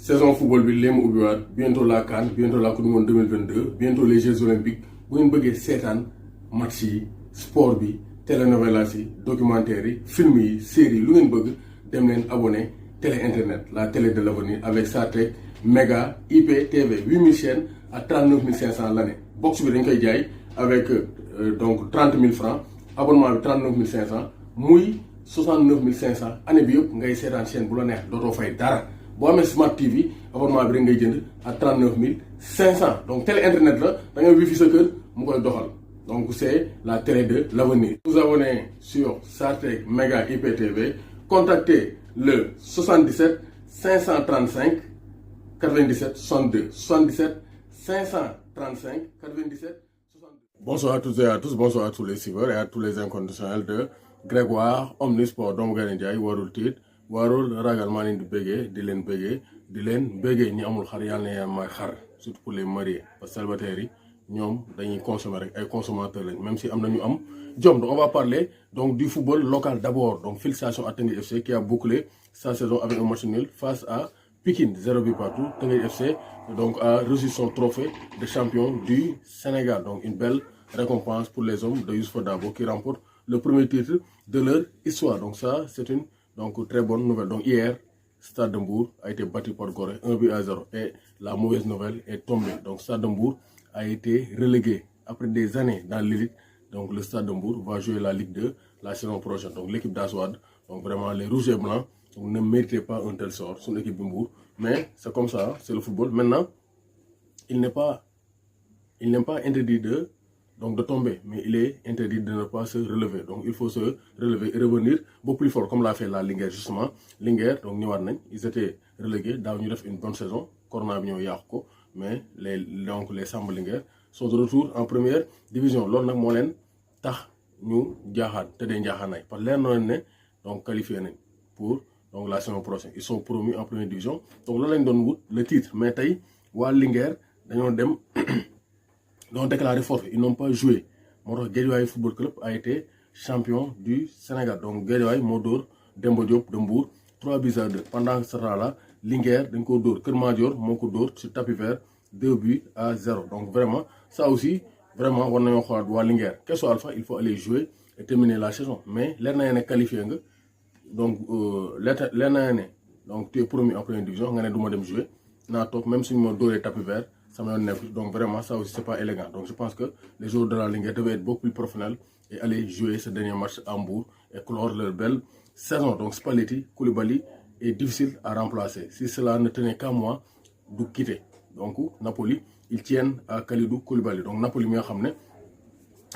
saison football bi léemu ubbiwaat bientôt la CAN bientôt la Coupe du Monde 2022 bientôt les Jeux olympiques bu ngeen bëggee seetaan match yi sport bi télénovelas yi documentaires yi film yi séries yi lu ngeen bëgg dem leen abonné télé internet la télé de l'avenir avec Sartec Méga IPTV 8000 chaînes à 39 500 l'année box bi dañ koy jaay avec donc 30 000 francs abonnement bi 39 500 muy 69 500 année bi yëpp ngay seetaan chaîne bu la neex dootoo fay dara boo amee Smart TV abonnement bi rek ngay jënd à 39 500 donc télé internet la da ngay wifi sa kër mu koy doxal donc c'est la télé de l'avenir. Vous abonnez sur Sartec Méga IPTV, contactez le 77 535 97 62 77 535 97 62. Bonsoir à toutes et à tous, bonsoir à tous les suiveurs et à tous les inconditionnels de Grégoire Omnisport doomu Gaynde Njaay warul tiit warul ragal maa leen di bëggee di leen bëggee ñi amul xar yàlla na yaa may xar surtout pour les mariés parce que célibataires yi ñoom dañuy consommer rek ay consommateurs lañ même si am na ñu am jom. Donc on va parler donc du football local d'abord. Donc félicitations à Teungueth FC qui a bouclé sa saison avec un match nul face à Pikine 0 but partout. Teungueth FC donc a reçu son trophée de champion du Sénégal. Donc une belle récompense pour les hommes de Youssoupha Dabo qui remportent le premier titre de leur histoire. Donc ça c'est une très bonne nouvelle. Donc hier Stade de Mbour a été battu par Gorée 1 but à 0 et la mauvaise nouvelle est tombée. Donc Stade de Mbour a été relégué après des années dans l'élite. Donc le Stade de Mbour va jouer la Ligue 2 la saison prochaine. Donc l'équipe d'Aswad, donc vraiment les rouges et blancs donc, ne méritaient pas un tel sort sur l'équipe de Mbour. Mais c'est comme ça, c'est le football. Maintenant, il n'est pas interdit de tomber, mais il est interdit de ne pas se relever. Donc il faut se relever et revenir beaucoup plus fort, comme l'a fait la Linguère justement. Linguère, donc ils étaient relégués, ils ont fait une bonne saison. Corona bi ñëw yàqu ko mais les Samba Linguère sont de retour en première division. Loolu nag moo leen tax ñu jaaxaan te dee njaaxaanaay parce que leer na leen ne donc qualifié nañ pour donc la saison prochaine. Ils sont promus en première division. Donc loolu lañ doon wut le titre mais tey waa Linguère dañoo dem donc déclaré forfait. Ils n'ont pas joué. moo tax Guédiawaye Football Club a été champion du Sénégal. Donc Guédiawaye moo dóor Demba Diop de Mbour 3 buts à 2. Pendant ce temps-là Linguère dañ ko dóor Kër Madior moo ko dóor sur tapis vert 2 buts à 0. Donc vraiment ça aussi vraiment war nañoo xoolaat waa Linguère Kesso Alpha il faut aller jouer et terminer la saison mais leer na ne qualifié nga donc leer na ne donc tu es promu en première division nga ne du ma dem jouer naa toog même suñu ma dóoree tapis vert sama yoon nekk donc vraiment ça aussi c'est pas élégant. Donc je pense que les joueurs de la Linguère devaient être beaucoup plus professionnels et aller jouer ce dernier match à Mbour et clore leur belle saison. Donc Spalletti Koulibaly est difficile à remplacer. Si cela ne tenait qu'à moi du quitter. Donc Napoli ils tiennent à Kalidou Koulibaly. Donc Napoli mi nga xam ne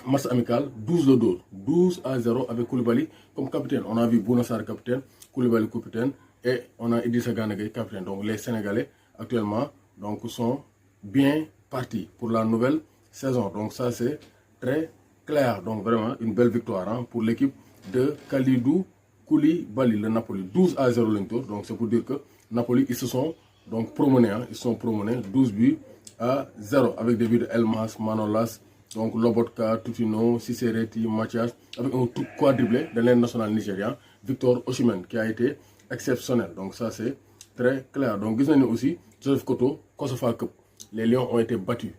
match amical 12 le dóor 12 à 0 avec Koulibaly comme capitaine. On a vu Bouna Sarr capitaine, Koulibaly capitaine et on a Idrissa Gana Gueye capitaine. Donc les Sénégalais actuellement donc sont bien partis pour la nouvelle saison. Donc ça c'est très clair. Donc vraiment une belle victoire pour l'équipe de Kalidou Koulibaly, le Napoli 12 à 0 lañ dóor. Donc c'est pour dire que Napoli ils se sont donc promenés, ils sont promenés 12 buts à 0 avec des buts de Elmas, Manolas, donc Lobotka, Tutino, Sissereti, Mathias, avec un tout quadruplé de l'international nigérian Victor Osimhen qui a été exceptionnel. Donc ça c'est très clair. Donc gis nañu aussi Joseph Koto Kosofa Cup. Les Lions ont été battus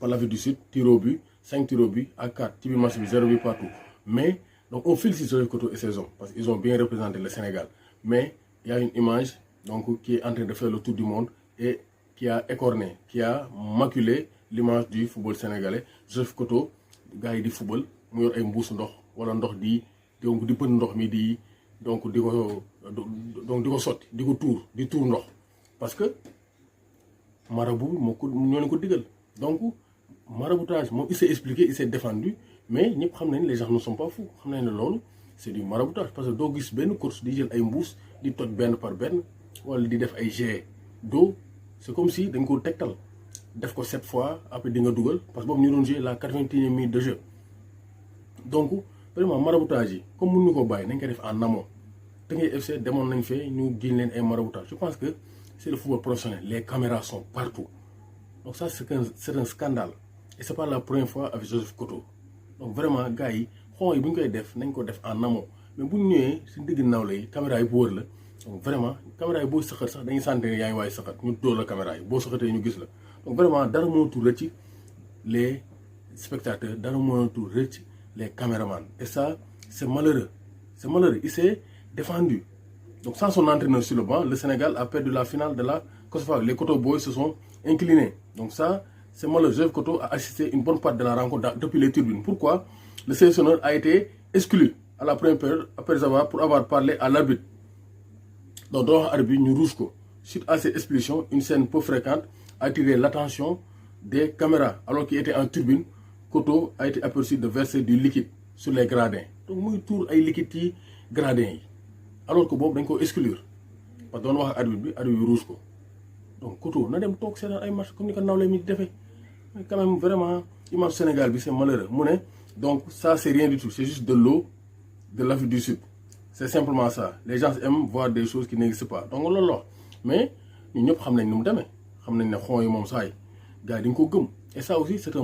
par l'Afrique du Sud, tir au but, 5 tirs au but à 4, ci biir match bi 0 but partout. Mais donc on félicite Joseph Koto et ses hommes parce qu'ils ont bien représenté le Sénégal. Mais il y a une image donc qui est en train de faire le tour du monde et qui a écorné, qui a maculé l'image du football sénégalais. Joseph Koto gars yi di football mu yor ay mbuusu ndox wala ndox di donc di bën ndox mi di donc di ko sotti di ko tuur di tuur ndox parce que marabout moo ko ñoo leen ko digal. Donc maraboutage moom il s'est expliqué, il s'est défendu mais ñëpp xam nañ les gens ne sont pas fous. Xam nañ ne loolu c'est du maraboutage parce que doo gis benn course di jël ay mbuus di toj benn par benn wala di def ay jet d'eau. C'est comme si dañ ko tegtal def ko 7 fois après di nga dugal parce que boobu ñu doon jouer la 81e minute de jeu. Donc vraiment maraboutage yi comme mënuñu ko bàyyi nañ ko def en amont. Teungueth FC demoon nañ fee ñu génn leen ay maraboutage. Je pense que c'est le football professionnel. Les caméras sont partout. Donc ça c'est un scandale et c'est pas la première fois avec Joseph Koto. Donc vraiment gars yi xon yi bu ñu koy def nañ ko def en amont mais bu ñu ñëwee si digg nawle yi caméra yi bu wër la donc vraiment caméra yi boo sëqat sax dañuy sentir yaa ngi waay sëqat ñu dóor la caméra yi boo sëqatee ñu gis la donc vraiment dara mënatul rëcc les spectateurs dara mënatul rëcc les caméramans et ça c'est malheureux il s'est défendu donc sans son entraîneur sur le banc le Sénégal a perdu la finale de la COSFA. Les Koto Boys se sont inclinés donc ça c'est malheureux. Joseph Koto a assisté une bonne partie de la rencontre depuis les tribunes. Pourquoi? Le sélectionneur a été exclu à la première période pour avoir parlé à l'arbitre. Donc dans l'arbitre ñu rouge ko. Suite à cette expulsion, une scène peu fréquente a attiré l'attention des caméras. Alors qu'il était en tribune, Koto a été aperçu de verser du liquide sur les gradins. Donc muy tuur ay liquide ci gradins yi. Alors que boobu dañ ko exclure parce que doon wax ak arbitre bi rouge ko. Donc Koto na dem toog seetaan ay match comme ni ko nawle mi defee. Mais quand même vraiment image Sénégal bi c'est malheureux mu ne donc ça c'est rien du tout, c'est juste de l'eau de l'Afrique du Sud, c'est simplement ça. Les gens aiment voir des choses qui n'existent pas donc loolu la mais ñun ñëpp xam nañ ni mu demee xam nañ ne xon yi moom saa yi gars yi dañ ko gëm et ça aussi c'est un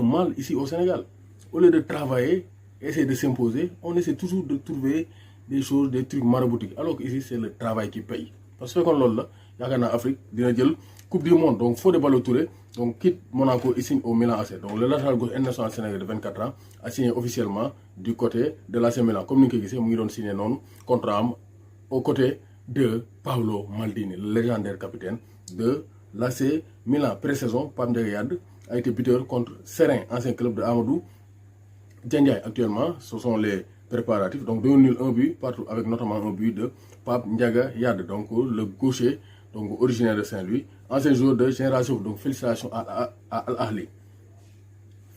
mal ici au Sénégal. Au lieu de travailler essayer de s'imposer on essaie toujours de trouver des choses, des trucs maraboutiques alors que ici c'est le travail qui paye. Parce que kon loolu la yaakaar naa Afrique dina jël Coupe du monde donc Fodé Ballo-Touré donc quitte Monaco et signe au Milan AC. Donc le latéral gauche international sénégalais de 24 ans a signé officiellement du côté de l'AC Milan comme ni nga ko gisee mu ngi doon signé noonu contrat am aux côtés de Paolo Maldini, le légendaire capitaine de l'AC Milan. Pré-saison, Pape Ndiaye Yade a été buteur contre Serein, ancien club de Amadou Diandiaye. Actuellement, ce sont les préparatifs. Donc 2 nuls, 1 but partout avec notamment un but de Pape Ndiaye Yade, donc le gaucher donc originaire de Saint-Louis, ancien joueur de Génération. Donc félicitations à Al Ahly.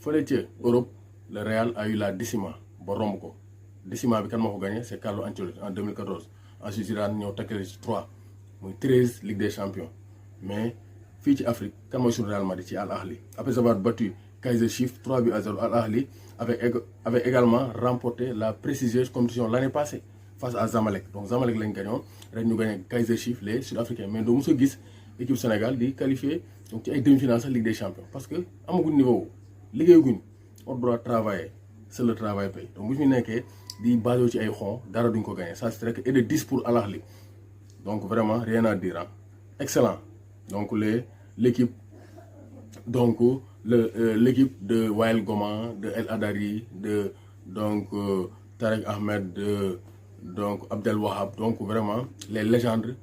Fële ca Europe, le Real a eu la décima ba romb ko. Décima bi kan moo ko gagné c'est Carlo Ancelotti en 2014. Ensuite Zidane ñëw takkale ci 3 muy 13 Ligue des Champions. Mais fii ci Afrique kan mooy suñu Real Madrid ci Al Ahly. Après avoir battu Kaizer Chiefs 3-0, Al Ahly avait également remporté la prestigieuse compétition l'année passée face à Zamalek. Donc Zamalek lañ gagnoon ren ñu gagné Kaizer Chiefs les Sud-Africains. Mais doo mos a gis équipe Sénégal di qualifié donc ci ay demi-finale sax Ligue des Champions parce que amaguñ niveau liggéeyaguñ. On doit travailler, c'est le travail paye. Donc bu ñu nekkee di basé ci ay xon dara duñ ko gagné ça c'est vrai que et de 10 pour Al Ahly. Donc vraiment rien à dire. Excellent. Donc l'équipe donc l'équipe de Wael Goma, de El Hadari, de donc Tarek Ahmed, de donc Abdel Wahab, donc vraiment les légendes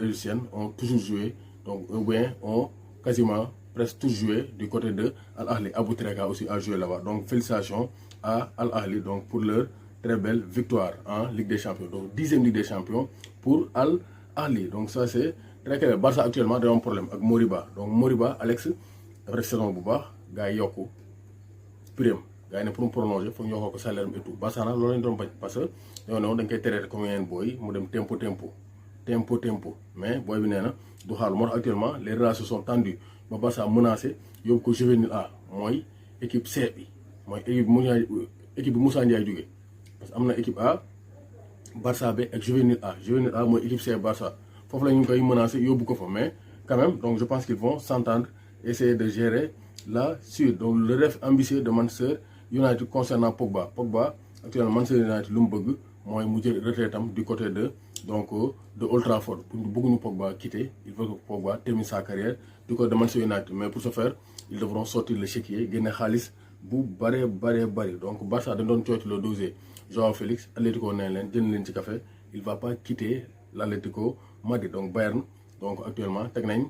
égyptiennes ont toujours joué, donc ou bien ont quasiment presque tous joué du côté de Al Ahly. Abou Treka aussi a joué là-bas. Donc félicitations à Al Ahly donc pour leur très belle victoire en Ligue des Champions. Donc 10e Ligue des Champions pour Al Ahly. Donc ça c'est très clair. Barça actuellement dañoo am problème ak Moriba. Donc Moriba Alex dafa def saison bu baax gars yi yokku prime gars yi ne pour mu prolonger foog ñu yokkoo ko salaire et tout. Barça nag loolu lañ doon bañ parce que dañoo ne woon dañ koy traité comme yeneen booy mu dem tempo mais booy bi nee na du xaaru moo tax actuellement les relations sont tendues ba Barça menacé yóbbu ko juvénile A mooy équipe C bi mooy équipe bi Moussa Ndiaye jógee parce que am na équipe A Barça B ak juvénile A mooy équipe C Barça foofu la ñu koy menacé yóbbu ko fa mais quand même donc je pense qu'ils vont s'entendre essayer de gérer la suite. Donc le rêve ambitieux de Manchester United concernant Pogba actuellement Manchester United lu mu bëgg mooy mu jël retraitam du côté de donc de Old Trafford. Pour bëgguñu Pogba quitter, il veut que Pogba termine sa carrière du côté de Manchester United, mais pour ce faire ils devront sortir le chéquier génne xaalis bu bari. Donc Barça dañ doon cooti le dossier Joao Félix, Atlético nee leen jënd leen ci café, il va pas quitter l'Atlético Madrid. Donc Bayern donc actuellement teg nañ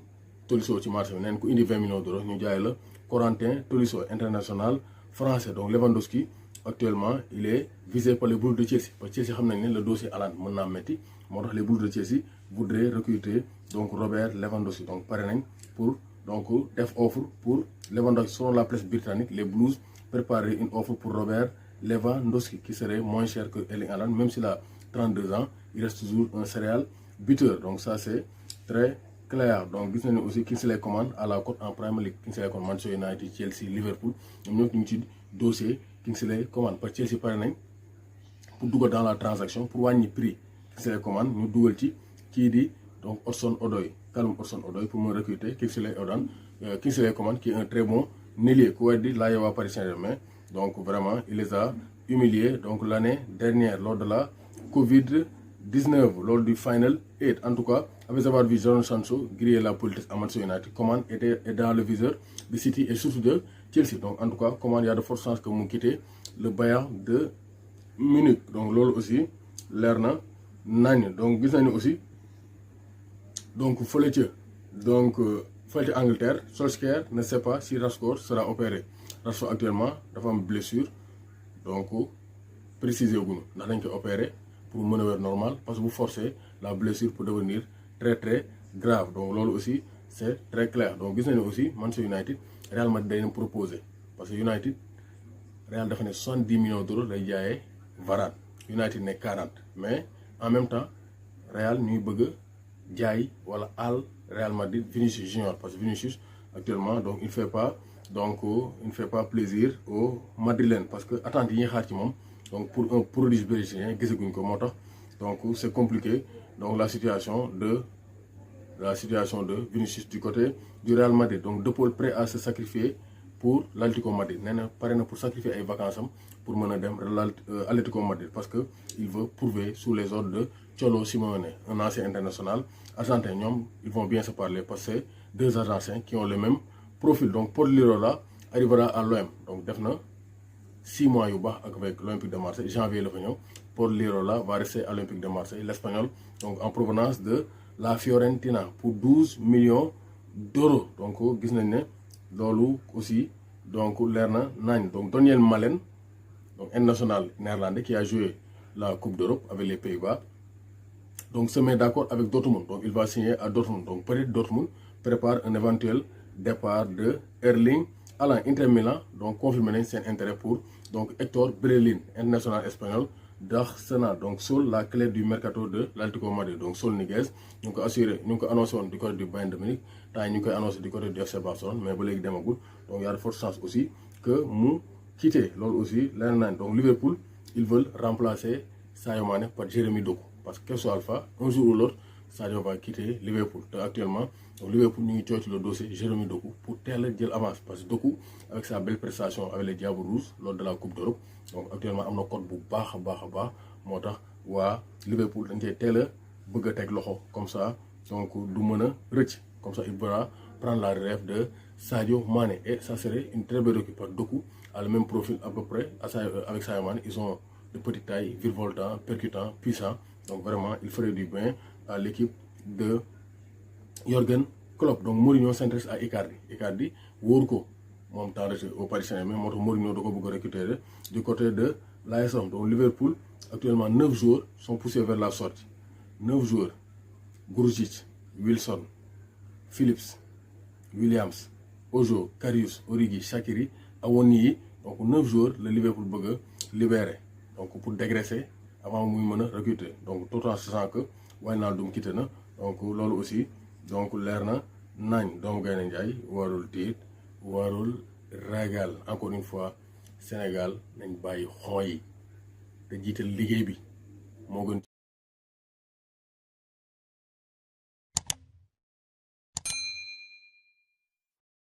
Tolisso ci marché bi neen ko indi 20 millions d'euros ñu jaay la Corentin Tolisso international français. Donc Lewandowski actuellement il est visé par les Blues de Chelsea parce que Chelsea xam nañ ne le dossier Haaland mën naa metti moo tax les Blues de Chelsea voudraient recruter donc Robert Lewandowski. Donc pare nañ pour donc def offre pour Lewandowski. Selon la presse britannique, les Blues prépareraient une offre pour Robert Lewandowski qui serait moins cher que Erling Haaland. Même s'il a 32 ans, il reste toujours un serial buteur. Donc ça c'est très clair. Donc gis nañu aussi Kingsley Coman à la cote en Premier League. Kingsley Coman Manchester United, Chelsea, Liverpool ñoom ñoo ngi ci dossier Kingsley Coman parce que Chelsea pare nañ pour dugal dans la transaction pour wàññi prix Kingsley Coman ñu dugal ci kii di donc Callum Hudson-Odoi pour me recruter Kingsley Coman qui est un très bon ailier ku weddi laa yowaa Paris Saint-Germain. Donc vraiment il les a humiliés donc l'année dernière lors de la Covid-19. 19 lors du Final 8. En tout cas, après avoir vu Jadon Sancho griller la politique à Manchester United, Coman est dans le viseur de City et surtout de Chelsea. Donc, en tout cas, Coman, il y a de fortes chances que vous quittez le Bayern de Munich. Donc, lolo aussi, l'Erna Nagne. Donc, vous avez aussi, donc, donc, Angleterre, Solskjaer ne sait pas si Rashford sera opéré. Rashford actuellement, il a une blessure. Donc, précisez vous, nous avons opéré pour mener normal parce que vous forcez la blessure pour devenir très grave. Donc, là aussi, c'est très clair. Donc, vous avez aussi, Manchester United, Real Madrid a proposé. Parce que United, Real a fait 70 millions d'euros de Varane. United n'est 40. Mais, en même temps, Real n'y bëgg jaay wala al Real Madrid Vinicius Junior parce que Vinicius actuellement donc il ne fait pas plaisir aux Madrilènes parce que attente yi ñuy xaar ci moom donc pour un prodige brésilien gisaguñ ko moo tax donc c'est compliqué donc la situation de Vinicius du côté du Real Madrid donc De Paul prêt à se sacrifier pour l'Atlético Madrid nee na pare na pour sacrifier ay vacances am pour mën a dem l'Atlético Madrid parce que il veut prouver sous les ordres de Cholo Simeone, un ancien international argentin. Ils vont bien se parler parce que c'est deux Argentins qui ont le même profil. Donc Paul Lirola arrivera à l'OM. Donc définitivement 6 mois avec l'Olympique de Marseille, janvier le venir. Paul Lirola va rester à l'Olympique de Marseille, l'Espagnol, donc en provenance de la Fiorentina pour 12 millions d'euros. Donc vous voyez aussi donc Lerna Nagne. Donc Daniel Malen, donc un national néerlandais qui a joué la Coupe d'Europe avec les Pays-Bas. Donc se met d'accord avec Dortmund. Donc il va signer à Dortmund. Donc peut-être Dortmund prépare un éventuel départ de Erling Haaland. Inter Milan donc confirmé son intérêt pour donc Héctor Bellerin, international espagnol d'Arsenal. Donc Sol la clé du mercato de l'Atlético Madrid. Donc Sol Niguez ñu ko assuré ñu ko annoncé du côté du Bayern de Munich temps ñu koy annoncé du côté du FC Barcelone mais ba léegi demagul. Donc il y a de fortes chances aussi que mu quitte loolu aussi leneen nañ. Donc Liverpool ils veulent remplacer Sadio Mané par Jérémy Doku. Parce que soit alpha, un jour ou l'autre, Sadio va quitter Liverpool. Donc, actuellement, donc Liverpool nous le dossier Jérémy Doku pour tel avance. Parce que Doku, avec sa belle prestation avec les Diables Rouges lors de la Coupe d'Europe, donc actuellement, il y a un code bu baax. Motax wa Liverpool dañ cey tel bëgg tek loxo comme ça donc du mëna recc comme ça il pourra prendre la relève de Sadio Mané et ça serait une très belle équipe. Doku a le même profil à peu près avec Sadio Mané, ils ont de petite taille, virevoltant, percutant, puissant. Donc vraiment, il ferait du bien à l'équipe de Jürgen Klopp. Donc Mourinho s'intéresse à Icardi. Icardi, Worko, mon temps au Paris Saint-Germain, Mourinho doit récupérer du côté de l'AS Rome. Donc Liverpool, actuellement 9 joueurs sont poussés vers la sortie. 9 joueurs. Grujic, Wilson, Phillips, Williams, Ojo, Karius, Origi, Shaqiri, Awoniyi. Donc 9 joueurs, le Liverpool veut libérer. Donc pour dégraisser avant de recruter. Donc tout en sachant que Wijnaldum quitté na donc lolu aussi donc leer na nañ doomu Gaynde Njaay warul tiit warul ragal. Encore une fois Sénégal nañ bàyyi xon yi te jiital liggéey bi moo gën